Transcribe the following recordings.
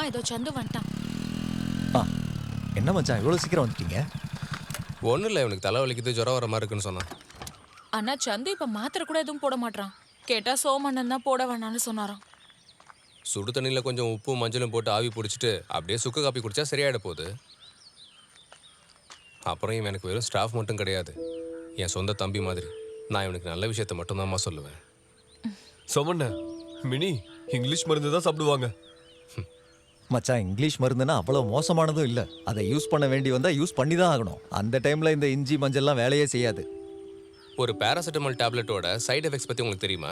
இதோ சந்து வந்துட்டான். என்ன மச்சான் இவ்வளோ சீக்கிரம் வந்துட்டீங்க? ஒன்றும் இல்லை, இவனுக்கு தலைவலிக்குது ஜுரம் வர மாதிரி இருக்குன்னு சொன்னான். அண்ணா சந்து இப்ப மாத்திரை கூட எதுவும் போட மாட்டான். கேட்டா சோமண்ணன் தான் போட வேணாம்னு சொன்னாராம். சுடு தண்ணியில் கொஞ்சம் உப்பு மஞ்சளும் போட்டு ஆவி பிடிச்சிட்டு அப்படியே சுக்கு காப்பி குடிச்சா சரியாயிட போகுது. அப்புறம் இவன் எனக்கு வெறும் ஸ்டாஃப் மட்டும் கிடையாது, என் சொந்த தம்பி மாதிரி. நான் இவனுக்கு நல்ல விஷயத்த மட்டும்தான்மா சொல்லுவேன். சோமண்ண மினி இங்கிலீஷ் மருந்து தான் சாப்பிடுவாங்க. மச்சான் இங்கிலீஷ் மருந்துன்னா அவ்வளோ மோசமானதும் இல்லை. அதை யூஸ் பண்ண வேண்டி வந்தால் யூஸ் பண்ணி தான் ஆகணும். அந்த டைமில் இந்த இஞ்சி மஞ்சள்லாம் வேலையே செய்யாது. ஒரு பேராசிட்டமால் டேப்லெட்டோட சைடு எஃபெக்ட்ஸ் பற்றி உங்களுக்கு தெரியுமா?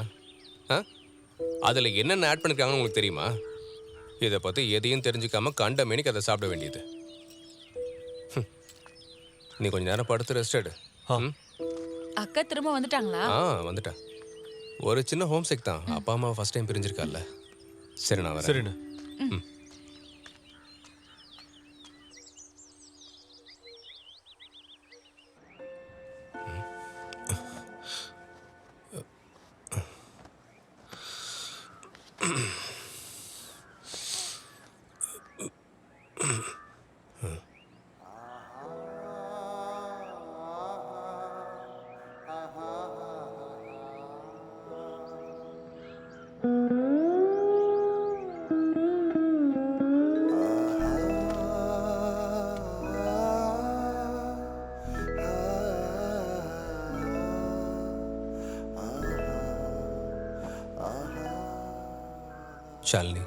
அதில் என்னென்ன ஆட் பண்ணிருக்காங்கன்னு உங்களுக்கு தெரியுமா? இதை பற்றி எதையும் தெரிஞ்சுக்காம கண்ட மேனிக்கு அதை சாப்பிட வேண்டியது. நீ கொஞ்ச நேரம் படுத்து ரெஸ்ட் எடு. அக்கா திரும்ப வந்துட்டாங்களா? வந்துட்டேன். ஒரு சின்ன ஹோம் சிக் தான். அப்பா அம்மா ஃபர்ஸ்ட் டைம் பிரிஞ்சிருக்கால. சரி நான் வரேன். சரிண்ணா. ஷாலினி,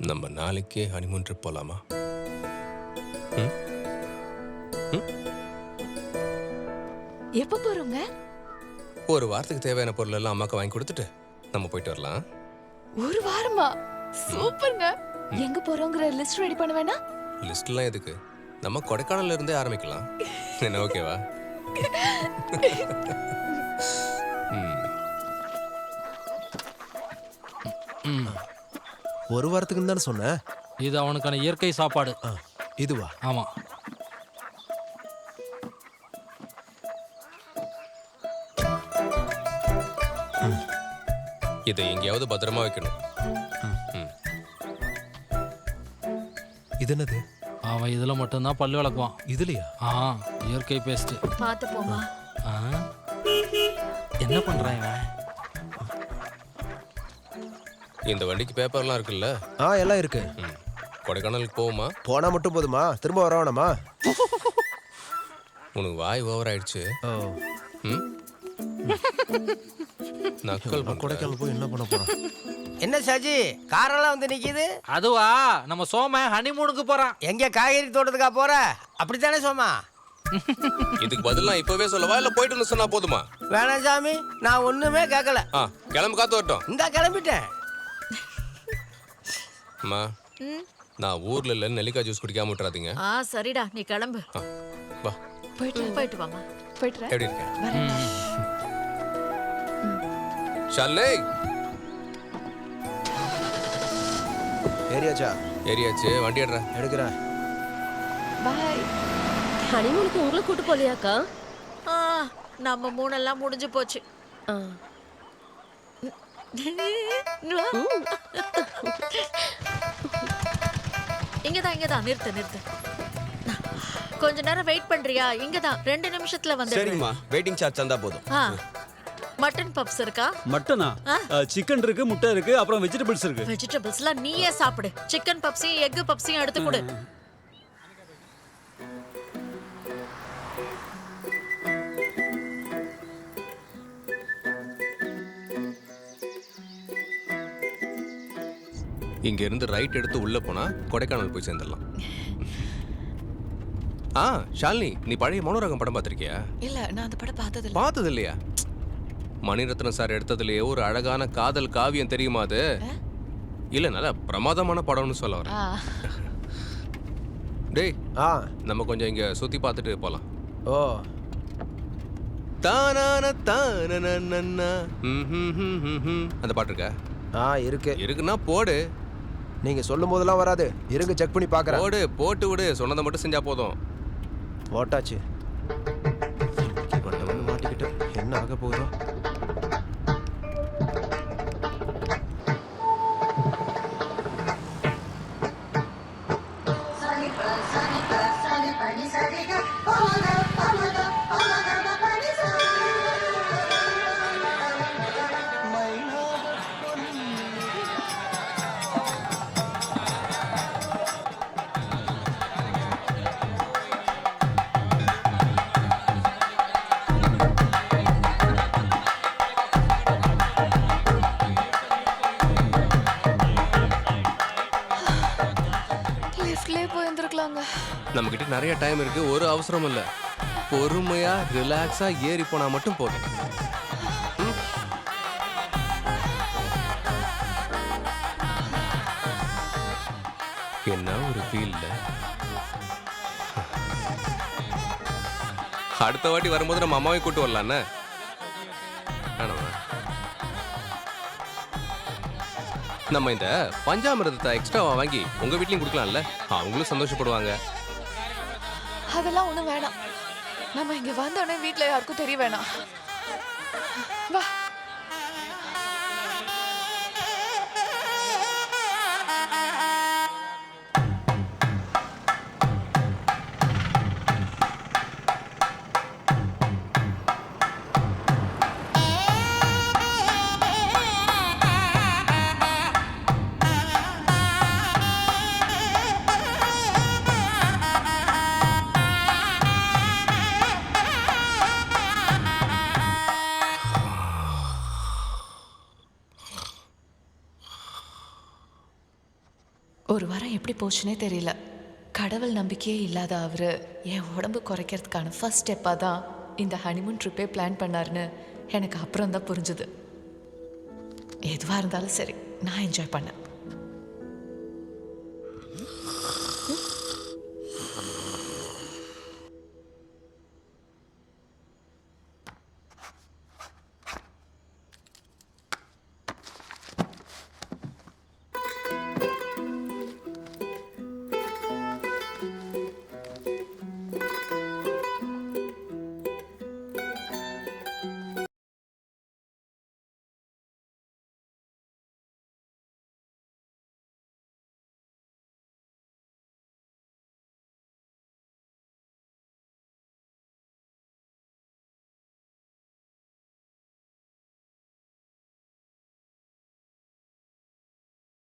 நம்ம நாளைக்கே ஹனிமூன் ட்ரிப் போலாமா? எப்ப போறோங்க? ஒரு வாரத்துக்கு தேவையான பொருள் எல்லாம் அம்மாக்கு வாங்கி கொடுத்துட்டு நம்ம போயிட்டு வரலாம். ஒரு வாரமா? சூப்பர்ங்க. எங்க போறோங்கிற லிஸ்ட் ரெடி பண்ண வேணா? லிஸ்ட்லாம் எதுக்கு? நம்ம கொடைக்கானல்ல இருந்தே ஆரம்பிக்கலாம். என்ன ஓகேவா? ஒரு வாரத்துக்கு தானே சொன்ன? இது அவனுக்கான இயற்கை சாப்பாடு. இதுவா? ஆமா. இதை எங்கேயாவது பத்திரமா வைக்கணும். இது என்னது? அவன் இதுல மட்டும்தான் பல்லு விளக்குவான். இதுலயா? இயற்கை பேஸ்ட். பாத்து போமா. என்ன பண்றான் இவன்? இந்த வண்டிக்கு பேப்பர்லாம் இருக்குல்ல? எல்லாம் இருக்கு. கொடைக்கானலுக்கு போவோமா? போனா மட்டும் போதுமா? திரும்ப வர வேணாமா? உனக்கு வாய் ஓவர் ஆயிடுச்சு. நக்கல் கொடைக்கானல் போய் என்ன பண்ண போறான்? என்ன சாஜி காரெல்லாம் வந்து நிக்குது? அதுவா, நம்ம சோம ஹனிமூனுக்கு போறான். எங்க காய்கறி தோட்டத்துக்கா போற? அப்படித்தானே சோமா? இதுக்கு பதிலா இப்பவே சொல்லவா இல்ல போயிட்டு சொன்னா போதுமா? வேணாம் சாமி, நான் ஒண்ணுமே கேட்கல. கிளம்பு, காத்து வரட்டும். இந்தா கிளம்பிட்டேன். அம்மா, நான் ஊர்ல இல்ல நெல்லிக்காய் ஜூஸ் குடிக்காம விட்டுறாதீங்க. சரிடா, நீ கிளம்பு. வா, போயிட்டு வாமா. போயிட்டு எப்படி இருக்க? ஷாலினி, ஏரியாச்சு. வண்டி எடுக்கிறேன். பாய். ஹனிமூனுக்கு உங்களை கூட்டு போலியாக்கா? நம்ம மூணெல்லாம் முடிஞ்சு போச்சு. இங்கதான் நிறுத்து. கொஞ்ச நேரம் வெயிட் பண்றியா? இங்கதான் 2 நிமிஷத்துல வந்து. சரிம்மா, வெயிட்டிங் சார்ஜ் தந்தா போதும். மட்டன் பப்ஸ் இருக்கா? மட்டனா? சிக்கன் இருக்கு, முட்டை இருக்கு, அப்புறம் வெஜிடபிள்ஸ் இருக்கு. வெஜிடபிள்ஸ்லாம் நீயே சாப்பிடு. சிக்கன் பப்ஸையும் எக் பப்ஸையும் எடுத்து கொடு. இங்க இருந்து ரைட் எடுத்து உள்ள போனா கொடைக்கானல் போய் சேர்ந்துடலாம். ஷாலினி, நீ பழைய மனோரகம் படம் பார்த்திருக்கியா? இல்ல, நான் அந்த படம் பார்த்தது இல்லையா? மணிரத்னம் சார் எடுத்ததுலயே ஒரு அழகான காதல் காவியம் தெரியுமா அது? இல்ல, நல்ல பிரமாதமான படம்னு சொல்ல வரேன். டேய், நம்ம கொஞ்சம் இங்க சுத்தி பார்த்துட்டு போலாம். அந்த பாட்டு இருக்கா? இருக்குன்னா போடு. நீங்க சொல்லும் போதெல்லாம் வராது. இருங்க, செக் பண்ணி பார்க்கறேன். போட்டு விடு. சொன்னதை மட்டும் செஞ்சா போதும். போட்டாச்சு. மாட்டிக்கிட்டு என்ன ஆக போகுதோ? வந்திருக்கலாங்க. நம்ம கிட்ட நிறைய டைம் இருக்கு, ஒரு அவசரம் இல்ல. பொறுமையா ரிலாக்ஸா ஏறி போனா மட்டும் போதும். ம்? என்ன ஒரு ஃபீல்ல. அடுத்த வாட்டி வரும்போது நம்ம அம்மாவை கூட்டு வரலான்னு. வேணாமா? நம்ம இந்த பஞ்சாமிரதத்தை எக்ஸ்ட்ராவா வாங்கி உங்க வீட்லயும் கொடுக்கலாம்ல, அவங்களும் சந்தோஷப்படுவாங்க. அதெல்லாம் ஒண்ணும் வேணாம். நம்ம இங்க வந்தோடனே வீட்ல யாருக்கும் தெரிய வேணாம். வா. ஒரு வாரம் எப்படி போச்சுனே தெரியல. கடவுள் நம்பிக்கையே இல்லாத அவரு என் உடம்பு குறைக்கிறதுக்கான ஃபர்ஸ்ட் ஸ்டெப்பாக தான் இந்த ஹனிமூன் ட்ரிப்பே பிளான் பண்ணாருன்னு எனக்கு அப்புறம் தான் புரிஞ்சுது. எதுவாக இருந்தாலும் சரி, நான் என்ஜாய் பண்ணேன்.